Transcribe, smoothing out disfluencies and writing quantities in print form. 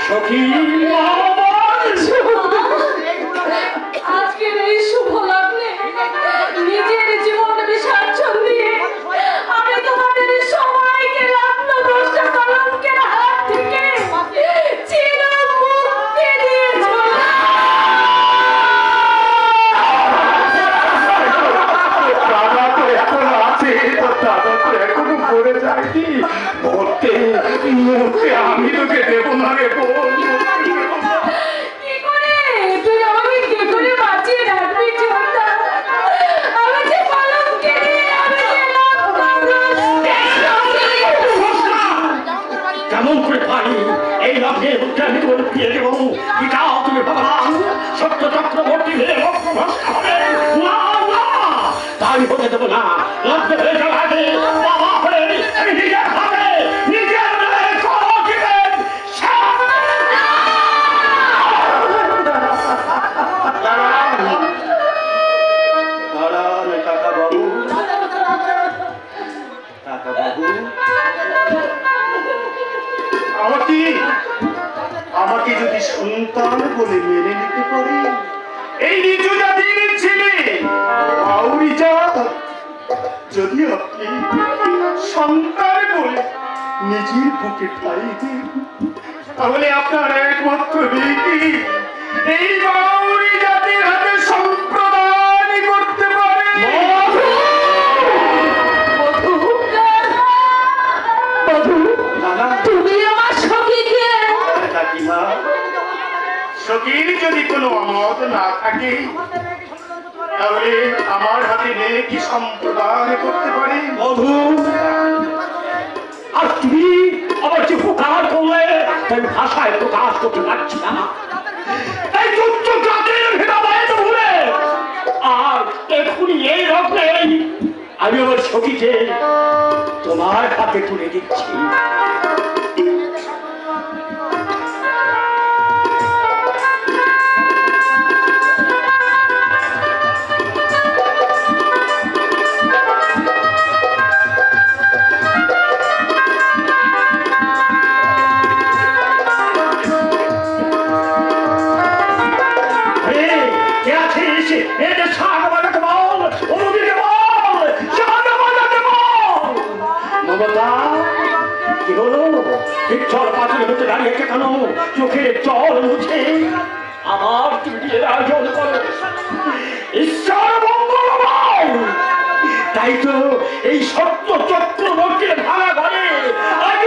সখী আজকের এই শুভ লগ্নে নিজের জীবন বিসর্জন দিয়ে আমি তোমাদের সবাইকে রত্নদষ্ট কলঙ্কের হাত থেকে চির মুক্তি দিয়ে দাদা তো এখনো আছে, দাদা তো এখনো পড়ে যায়নি। মরতে মরতে আমি তোকে দেবো না রে বোন। কি করে তুই আমাকে কি করে বাঁচিয়ে রাখবি চোরটা? আমি যে কলঙ্কে আমি যে কেমন করে পারি এই লগ্নের মধ্যে আমি তোমার দিয়ে দেবো? কি চাও তুমি ভগবান? সত্য চক্রবর্তী হয়ে হবে না, না তাই হতে দেবো না। লগ্নে হয়ে যাওয়া আগে বাবা হয়ে আমি নিজের হাতে নিজের নামে কলম দিবেন। দাঁড়ান কাকা বাবু, কাকা বাবু আমাকে যদি সন্তান বলে মেনে নিতে পারে, এই নিচু জাতির ছেলে আউরি জাত যদি আপনি সন্তান বলে নিজের বুকে ঠাই দেন, তাহলে আপনার একমাত্র মেয়েকে এই বাউরি জাতির হাতে সম্প্রদান করতে পারে। তুমি আমার সখীকে কাকিমা, সখীর যদি কোনো আমদ না থাকে তাহলে আমার হাতে মেয়ে কি সম্প্রদান করতে পারে? মধু, আর তুমি আবার যে প্রকার করলে তাই ভাষায় প্রকাশ করতে পারছি না। এই উচ্চ জাতের ভেদাভেদ ভুলে আর এখনই এই রকমে আমি আমার সখীকে তোমার হাতে তুলে দিচ্ছি। চোখের জল মুছে আমার বিয়ের আয়োজন করো, ঈশ্বর মঙ্গলময়। তাই তো এই সত্য চক্রবর্তীর ভাঙা ঘরে আজ